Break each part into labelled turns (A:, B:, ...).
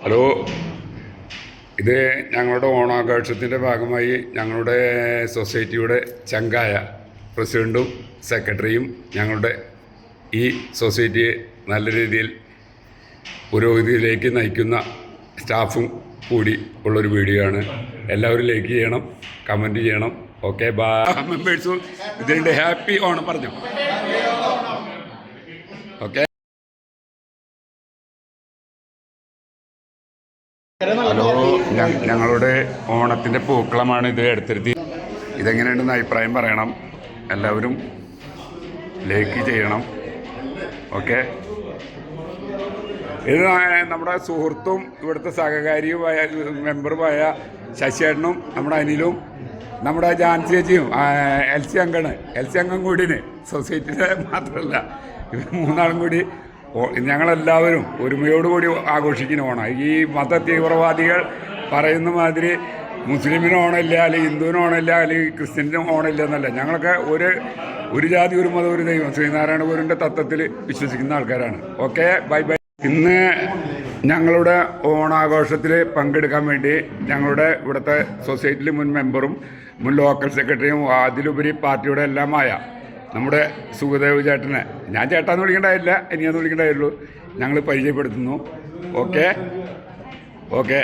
A: Hello, ഇത് ഞങ്ങളുടെ ഓണാഘോഷത്തിൻ്റെ ഭാഗമായി ഞങ്ങളുടെ സൊസൈറ്റിയുടെ ചങ്കായ പ്രസിഡൻറ്റും സെക്രട്ടറിയും ഞങ്ങളുടെ ഈ സൊസൈറ്റിയെ നല്ല രീതിയിൽ പുരോഗതിയിലേക്ക് നയിക്കുന്ന സ്റ്റാഫും കൂടി ഉള്ളൊരു വീഡിയോ ആണ്. എല്ലാവരും ലൈക്ക് ചെയ്യണം, കമൻറ്റ് ചെയ്യണം. ഓക്കെ, ബാ മെമ്പേഴ്സും ഇതിൻ്റെ ഹാപ്പി ഓണം പറഞ്ഞു. ഓക്കെ. ഹലോ, ഞങ്ങളുടെ ഓണത്തിൻ്റെ പൂക്കളമാണ് ഇത് എടുത്തിരുത്തി. ഇതെങ്ങനെയുണ്ടെന്ന് അഭിപ്രായം പറയണം. എല്ലാവരും ലൈക്ക് ചെയ്യണം. ഓക്കെ. ഇത് നമ്മുടെ സുഹൃത്തും ഇവിടുത്തെ സഹകാരിയുമായ മെമ്പറുമായ ശശിയേട്ടനും നമ്മുടെ അനിലും നമ്മുടെ ജാൻസി ചേച്ചിയും എൽ സി അംഗം കൂടിന് സൊസൈറ്റിയുടെ മാത്രമല്ല ഇവർ മൂന്നാളും കൂടി ഞങ്ങളെല്ലാവരും ഒരുമയോടുകൂടി ആഘോഷിക്കുന്ന ഓണം. ഈ മത തീവ്രവാദികൾ പറയുന്ന മാതിരി മുസ്ലിമിന് ഓണമില്ല, അല്ലെങ്കിൽ ഹിന്ദുവിന് ഓണമില്ല, അല്ലെങ്കിൽ ക്രിസ്ത്യനും ഓണമില്ല എന്നല്ല. ഞങ്ങളൊക്കെ ഒരു ജാതി, ഒരു മതം, ഒരു ദൈവം, ശ്രീനാരായണ ഗുരുവിൻ്റെ തത്വത്തിൽ വിശ്വസിക്കുന്ന ആൾക്കാരാണ്. Okay, bye bye. ഇന്ന് ഞങ്ങളുടെ ഓണാഘോഷത്തിൽ പങ്കെടുക്കാൻ വേണ്ടി ഞങ്ങളുടെ ഇവിടുത്തെ സൊസൈറ്റിയിലെ മുൻ മെമ്പറും മുൻ ലോക്കൽ സെക്രട്ടറിയും അതിലുപരി പാർട്ടിയുടെ എല്ലാമായ നമ്മുടെ സുഖദേവ് ചേട്ടനെ, ഞാൻ ചേട്ടാന്ന് വിളിക്കേണ്ടായില്ല, ഇനിയാന്ന് വിളിക്കേണ്ടായുള്ളൂ, ഞങ്ങൾ പരിചയപ്പെടുത്തുന്നു. Okay okay.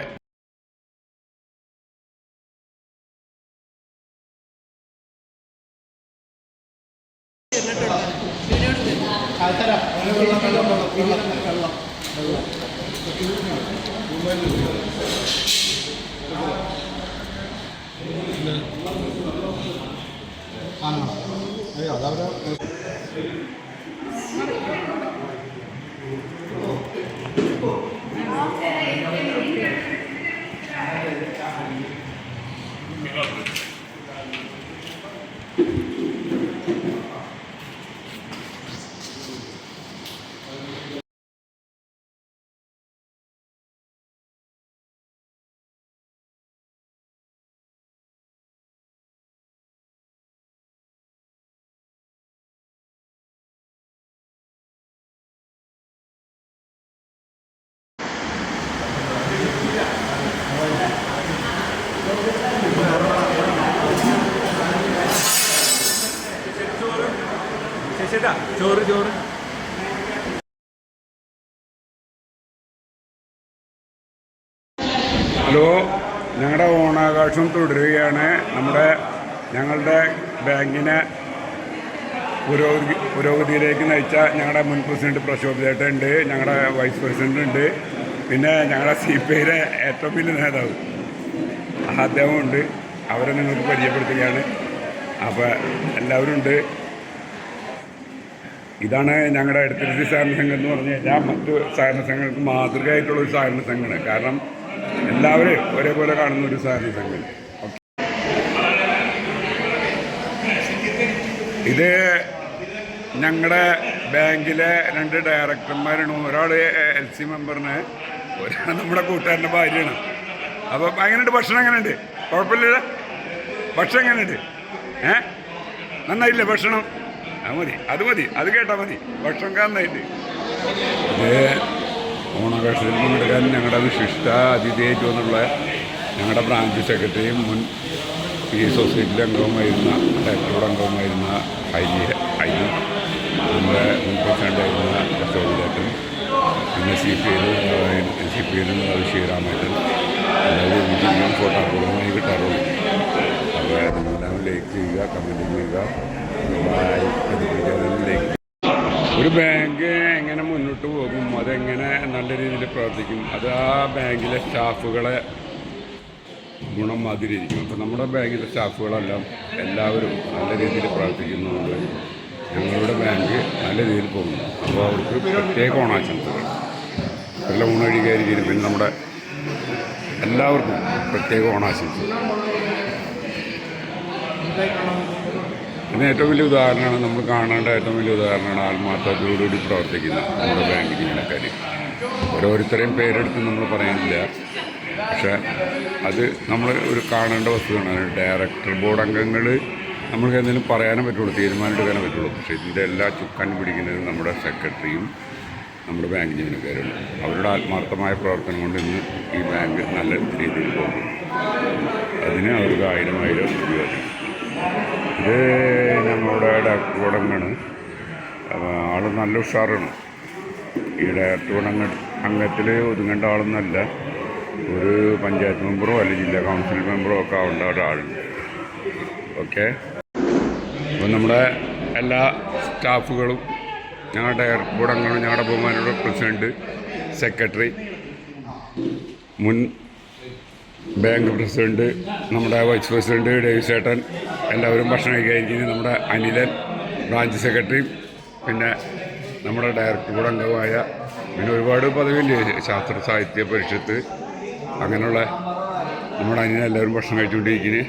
A: ചോറ് ഹലോ, ഞങ്ങളുടെ ഓണാഘോഷം തുടരുകയാണ്. ഞങ്ങളുടെ ബാങ്കിനെ പുരോഗതിയിലേക്ക് നയിച്ച ഞങ്ങളുടെ മുൻ പ്രസിഡന്റ് പ്രശോഭ് ചേട്ടനുണ്ട്, ഞങ്ങളുടെ വൈസ് പ്രസിഡന്റ് ഉണ്ട്, പിന്നെ ഞങ്ങളുടെ CPIയുടെ ഏറ്റവും വലിയ നേതാവ് അദ്ദേഹം ഉണ്ട്. അവരെ നിങ്ങൾക്ക് പരിചയപ്പെടുത്തുകയാണ്. അപ്പോൾ എല്ലാവരും ഉണ്ട്. ഇതാണ് ഞങ്ങളുടെ എടുത്തിരുത്തി സഹകരണ സംഘം എന്ന് പറഞ്ഞു കഴിഞ്ഞാൽ മറ്റു സഹകരണ സംഘങ്ങൾക്ക് മാതൃകയായിട്ടുള്ളൊരു സഹകരണ സംഘമാണ്. കാരണം എല്ലാവരും ഒരേപോലെ കാണുന്ന ഒരു സഹകരണ സംഘം. ഇത് ഞങ്ങളുടെ ബാങ്കിലെ 2 ഡയറക്ടർമാരാണ്. ഒരാൾ LC മെമ്പറിന്, ഒരാൾ നമ്മുടെ കൂട്ടുകാരൻ്റെ ഭാര്യയാണ്. അപ്പോൾ എങ്ങനെയുണ്ട് ഭക്ഷണം? എങ്ങനെയുണ്ട്? കുഴപ്പമില്ല. ഭക്ഷണം എങ്ങനെയുണ്ട്? നന്നായില്ലേ ഭക്ഷണം? അത് മതി, അത് കേട്ടാൽ മതി. ഭക്ഷണം നന്നായിട്ട്. ഇത് ഓണാഘോഷത്തിൽ പങ്കെടുക്കാൻ ഞങ്ങളുടെ വിശിഷ്ട അതിഥിയായിട്ട് വന്നുള്ള ഞങ്ങളുടെ ബ്രാഞ്ച് സെക്രട്ടറിയും മുൻ ഈ സൊസൈറ്റിയിലെ അംഗവുമായിരുന്ന ഡയറക്ടറുടെ അംഗവുമായിരുന്ന ഹൈജി, നമ്മുടെ മുൻ പ്രസിഡൻ്റായിരുന്ന പ്രശോഭിതേട്ടൻ, പിന്നെ CPIയിലും ശ്രീരാമേട്ടൻ, എല്ലാവരും വീട്ടിലും ഫോട്ടോഗ്രാഫുകളുമായി കിട്ടാറുള്ളൂ. അപ്പോൾ നിങ്ങളെല്ലാം ലൈക്ക് ചെയ്യുക, കമൻറ്റ് ചെയ്യുക. ഒരു ബാങ്ക് എങ്ങനെ മുന്നോട്ട് പോകും, അതെങ്ങനെ നല്ല രീതിയിൽ പ്രവർത്തിക്കും, അത് ആ ബാങ്കിലെ സ്റ്റാഫുകളെ ഗുണം മാതിരിയിരിക്കും. അപ്പോൾ നമ്മുടെ ബാങ്കിലെ സ്റ്റാഫുകളെല്ലാം എല്ലാവരും നല്ല രീതിയിൽ പ്രവർത്തിക്കുന്നതുകൊണ്ട് ഞങ്ങളുടെ ബാങ്ക് നല്ല രീതിയിൽ പോകുന്നു. അപ്പോൾ അവർക്ക് പ്രത്യേക ഓണാശംസകൾ. നല്ല ഊണൊഴികായിരിക്കും. പിന്നെ നമ്മുടെ എല്ലാവർക്കും പ്രത്യേക ഓണാശംസകൾ. ഇതിന് ഏറ്റവും വലിയ ഉദാഹരണമാണ്, നമ്മൾ കാണേണ്ട ഏറ്റവും വലിയ ഉദാഹരണമാണ് ആത്മാർത്ഥതയോടുകൂടി പ്രവർത്തിക്കുന്ന നമ്മുടെ ബാങ്ക് ജീവനക്കാർ. ഓരോരുത്തരെയും പേരെടുത്ത് നമ്മൾ പറയാനില്ല, പക്ഷേ അത് നമ്മൾ ഒരു കാണേണ്ട വസ്തുവാണ്. ഡയറക്ടർ ബോർഡ് അംഗങ്ങൾ നമ്മൾക്ക് എന്തെങ്കിലും പറയാനേ പറ്റുള്ളൂ, തീരുമാനം എടുക്കാനേ പറ്റുള്ളൂ. പക്ഷേ ഇതിൻ്റെ എല്ലാ ചുക്കാൻ പിടിക്കുന്നത് നമ്മുടെ സെക്രട്ടറിയും നമ്മുടെ ബാങ്ക് ജീവനക്കാരുണ്ട്. അവരുടെ ആത്മാർത്ഥമായ പ്രവർത്തനം കൊണ്ട് ഇന്ന് ഈ ബാങ്ക് നല്ല രീതിയിൽ പോകും. അതിന് അവർക്ക് 1000 രൂപ. ഇത് ഞങ്ങളുടെ ഡയറക്ടർ അംഗമാണ്. ആൾ നല്ല ഉഷാറാണ്. ഈ ഡയറക്ടർ അംഗത്തിൽ ഒതുങ്ങേണ്ട ആളൊന്നുമല്ല. ഒരു പഞ്ചായത്ത് മെമ്പറോ അല്ലെങ്കിൽ ജില്ലാ കൗൺസിൽ മെമ്പറോ ഒക്കെ ആവേണ്ട ഒരാളുണ്ട്. ഓക്കെ. അപ്പോൾ നമ്മുടെ എല്ലാ സ്റ്റാഫുകളും ഞങ്ങളുടെ ഡയറക്ടർ അംഗങ്ങളും ഞങ്ങളുടെ ബഹുമാനയുടെ പ്രസിഡൻറ്റ്, സെക്രട്ടറി, മുൻ ബാങ്ക് പ്രസിഡൻറ്റ്, നമ്മുടെ വൈസ് പ്രസിഡൻറ്റ് ഡേവിസേട്ടൻ എല്ലാവരും ഭക്ഷണം കഴിക്കാതിരിക്കുന്നത്, നമ്മുടെ അനിലൻ ബ്രാഞ്ച് സെക്രട്ടറി, പിന്നെ നമ്മുടെ ഡയറക്ടർ അംഗമായ, പിന്നെ ഒരുപാട് പദവിയില്ലേ, ശാസ്ത്ര സാഹിത്യ പരിഷത്ത്, അങ്ങനെയുള്ള നമ്മുടെ അനിയൻ എല്ലാവരും ഭക്ഷണം കഴിച്ചുകൊണ്ടിരിക്കുന്നത്.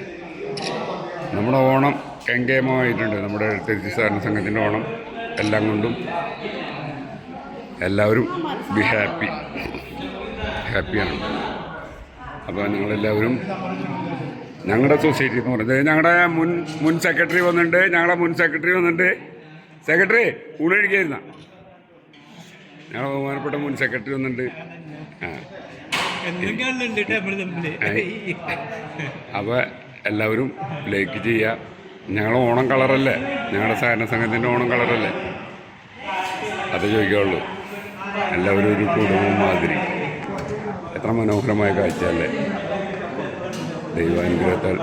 A: നമ്മുടെ ഓണം കെങ്കേമമായിട്ടുണ്ട്. നമ്മുടെ എഴുത്തരിച്ച് സഹകരണ സംഘത്തിൻ്റെ ഓണം എല്ലാം കൊണ്ടും എല്ലാവരും ബി ഹാപ്പിയാണ്. അപ്പോൾ നിങ്ങളെല്ലാവരും ഞങ്ങളുടെ സൊസൈറ്റി എന്ന് പറയുന്നത് ഞങ്ങളുടെ മുൻ സെക്രട്ടറി വന്നിട്ടുണ്ട്. സെക്രട്ടറി ഊണ് കഴിക്കായിരുന്ന ഞങ്ങളുടെ ബഹുമാനപ്പെട്ട മുൻ സെക്രട്ടറി വന്നിട്ടുണ്ട്. അപ്പോൾ എല്ലാവരും ലൈക്ക് ചെയ്യുക. ഞങ്ങൾ ഓണം കളറല്ലേ, ഞങ്ങളുടെ സഹകരണ സംഘത്തിൻ്റെ ഓണം കളറല്ലേ, അത് ചോദിക്കാവുള്ളൂ. എല്ലാവരും ഒരു കുടുംബം മാതിരി. എത്ര മനോഹരമായ കാഴ്ചയല്ലേ, ദൈവാനുഗ്രഹത്താൽ.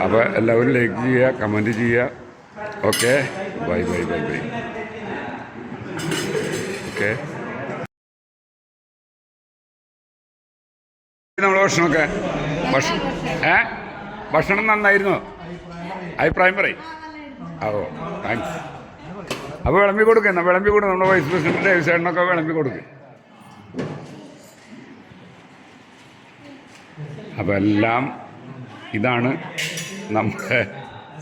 A: അപ്പോൾ എല്ലാവരും ലൈക്ക് ചെയ്യുക, കമൻറ്റ് ചെയ്യുക. Okay, bye. ഓക്കെ. നമ്മളെ ഭക്ഷണമൊക്കെ ഭക്ഷണം നന്നായിരുന്നോ? അഭിപ്രായം പറയും. ഓ, താങ്ക്സ്. അപ്പോൾ വിളമ്പി കൊടുക്കുക. നമ്മുടെ വൈസ് പ്രസിഡന്റ് ഡേവിസേട്ടനൊക്കെ വിളമ്പി കൊടുക്കുക. അപ്പോൾ എല്ലാം ഇതാണ് നമ്മുടെ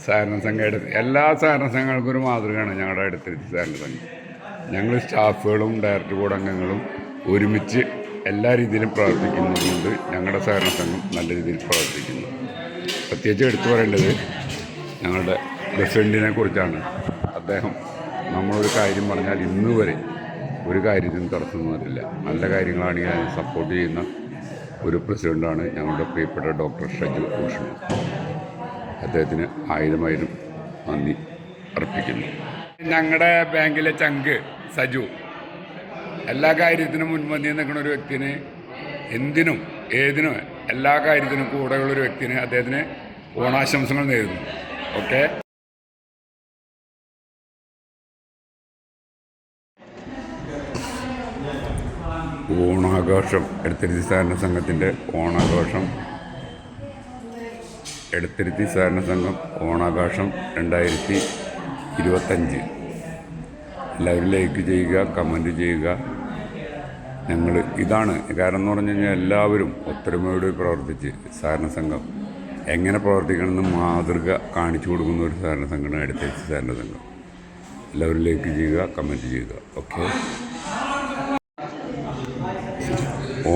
A: സഹകരണ സംഘം. എല്ലാ സഹകരണ സംഘങ്ങൾക്കും ഒരു മാതൃകയാണ് ഞങ്ങളുടെ അടുത്തിരുത്തി സഹകരണ സംഘം. ഞങ്ങൾ സ്റ്റാഫുകളും ഡയറക്ടർ ബോർഡ് അംഗങ്ങളും ഒരുമിച്ച് എല്ലാ രീതിയിലും പ്രവർത്തിക്കുന്നതുകൊണ്ട് ഞങ്ങളുടെ സഹകരണ സംഘം നല്ല രീതിയിൽ പ്രവർത്തിക്കുന്നു. പ്രത്യേകിച്ച് എടുത്തു പറയേണ്ടത് ഞങ്ങളുടെ പ്രസിഡൻറ്റിനെ കുറിച്ചാണ്. അദ്ദേഹം നമ്മളൊരു കാര്യം പറഞ്ഞാൽ ഇന്ന് വരെ ഒരു കാര്യത്തിനും തടസ്സമൊന്നുമില്ല. നല്ല കാര്യങ്ങളാണെങ്കിൽ അതിനെ സപ്പോർട്ട് ചെയ്യുന്ന ഒരു പ്രസിഡൻ്റാണ് ഞങ്ങളുടെ പ്രിയപ്പെട്ട ഡോക്ടർ ഷജു ഭൂഷൺ. അദ്ദേഹത്തിന് 1000 നന്ദി അർപ്പിക്കുന്നു. ഞങ്ങളുടെ ബാങ്കിലെ ചങ്ക് സജു എല്ലാ കാര്യത്തിനും മുൻപന്തിയിൽ നിൽക്കുന്ന ഒരു വ്യക്തിന്, എന്തിനും ഏതിനും എല്ലാ കാര്യത്തിനും കൂടെയുള്ളൊരു വ്യക്തിന് അദ്ദേഹത്തിന് ഓണാശംസകൾ നേരുന്നു. ഓക്കെ. ഓണാഘോഷം, എടത്തിരുത്തി സഹകരണ സംഘത്തിൻ്റെ ഓണാഘോഷം, എടത്തിരുത്തി സഹകരണ സംഘം ഓണാഘോഷം 2025. എല്ലാവരും ലൈക്ക് ചെയ്യുക, കമൻറ്റ് ചെയ്യുക. ഞങ്ങൾ ഇതാണ് കാരണം എന്ന് പറഞ്ഞു കഴിഞ്ഞാൽ എല്ലാവരും ഒത്തൊരുമയോടെ പ്രവർത്തിച്ച് സഹകരണ സംഘം എങ്ങനെ പ്രവർത്തിക്കണമെന്ന് മാതൃക കാണിച്ചു കൊടുക്കുന്ന ഒരു സഹകരണ സംഘടന എടത്തിരുത്തി സഹകരണ സംഘം. എല്ലാവരും ലൈക്ക് ചെയ്യുക, കമൻറ്റ് ചെയ്യുക. ഓക്കെ.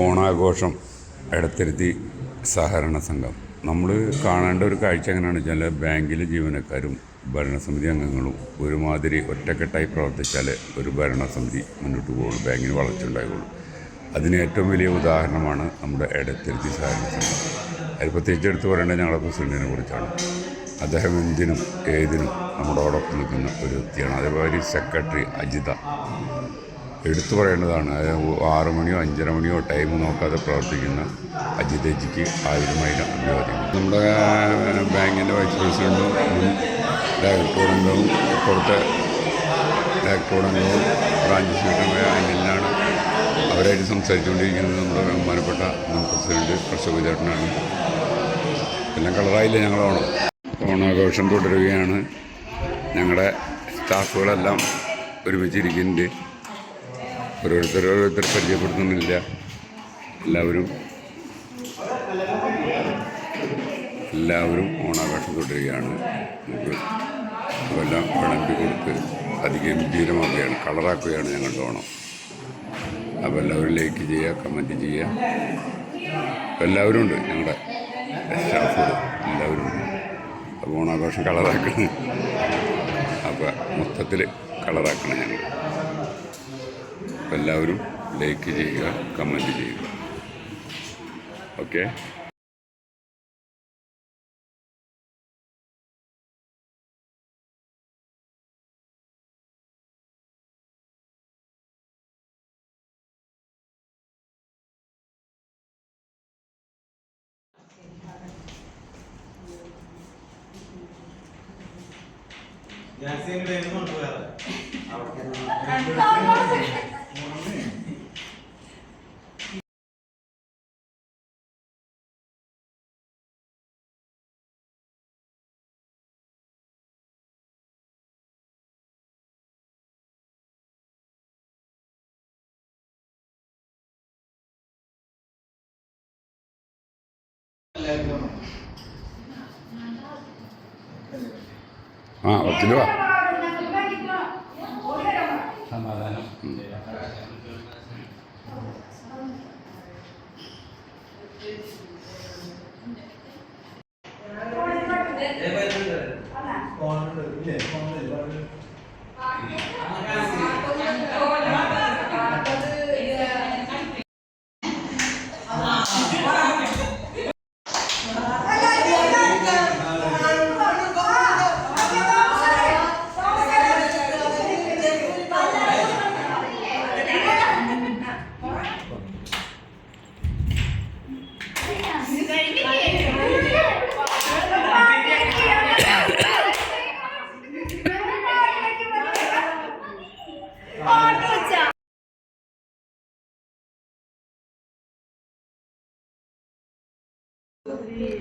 A: ഓണാഘോഷം എടത്തിരുത്തി സഹകരണ സംഘം. നമ്മൾ കാണേണ്ട ഒരു കാഴ്ച എങ്ങനെയാണെന്ന് വെച്ചാൽ, ബാങ്കിലെ ജീവനക്കാരും ഭരണസമിതി അംഗങ്ങളും ഒരുമാതിരി ഒറ്റക്കെട്ടായി പ്രവർത്തിച്ചാൽ ഒരു ഭരണസമിതി മുന്നോട്ട് പോകുള്ളൂ, ബാങ്കിന് വളർച്ച ഉണ്ടാകുള്ളൂ. അതിന് ഏറ്റവും വലിയ ഉദാഹരണമാണ് നമ്മുടെ എടത്തിരുത്തി സഹകരണ സംഘം. അതിൽ പ്രത്യേകിച്ച് എടുത്ത് പറയേണ്ടത് ഞങ്ങളുടെ പ്രസിഡൻറ്റിനെ കുറിച്ചാണ്. അദ്ദേഹം എന്തിനും ഏതിനും നമ്മളോടൊപ്പം നിൽക്കുന്ന ഒരു വ്യക്തിയാണ്. അതേപോലെ സെക്രട്ടറി അജിത എടുത്തു പറയേണ്ടതാണ്. 6 മണിയോ 5:30 മണിയോ ടൈം നോക്കാതെ പ്രവർത്തിക്കുന്ന അജിതജിക്ക് 1000 അഭിവാദ്യങ്ങൾ. നമ്മുടെ ബാങ്കിൻ്റെ വൈസ് പ്രസിഡൻറ്റും മുൻ ഡയറക്ടർ അംഗവും ഇപ്പോഴത്തെ ഡയറക്ടർ അംഗവും ബ്രാഞ്ച് സെക്രട്ടറിയായ അനിലിനാണ്. അവരായിട്ട് സംസാരിച്ചുകൊണ്ടിരിക്കുന്നത് നമ്മുടെ ബഹുമാനപ്പെട്ട മുൻ പ്രസിഡൻറ്റ് പ്രശോഭ ചേട്ടനാണ്. എല്ലാം കളറായില്ലേ ഞങ്ങൾ ഓണാഘോഷം തുടരുകയാണ്. ഞങ്ങളുടെ സ്റ്റാഫുകളെല്ലാം ഒരുമിച്ചിരിക്കുന്നുണ്ട്. ഓരോരുത്തർ പരിചയപ്പെടുത്തുന്നില്ല. എല്ലാവരും ഓണാഘോഷം തുടരുകയാണ്. നമുക്ക് അതെല്ലാം വിളമ്പി കൊടുത്ത് അതിഗംഭീരമാക്കുകയാണ്, കളറാക്കുകയാണ് ഞങ്ങളുടെ ഓണം. അപ്പോൾ എല്ലാവരും ലൈക്ക് ചെയ്യുക, കമൻറ്റ് ചെയ്യുക. എല്ലാവരും ഉണ്ട്, ഞങ്ങളുടെ സ്റ്റാഫുകൾ എല്ലാവരും ഉണ്ട്. അപ്പോൾ ഓണാഘോഷം കളറാക്കുന്നു. അപ്പോൾ മൊത്തത്തിൽ കളറാക്കണം ഞങ്ങൾ. എല്ലാവരും ലൈക്ക് ചെയ്യുക, കമൻറ്റ് ചെയ്യുക. ഓക്കെ. ആ വക്കീല് വാ. സമാധാനം.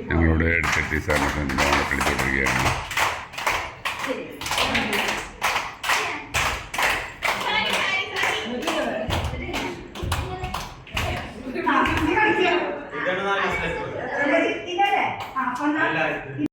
A: ഞങ്ങളുടെ എഡിറ്റർ സാറിനെ സ്വന്തമായി കളി തുടരുകയാണ്.
B: ഇതാണ്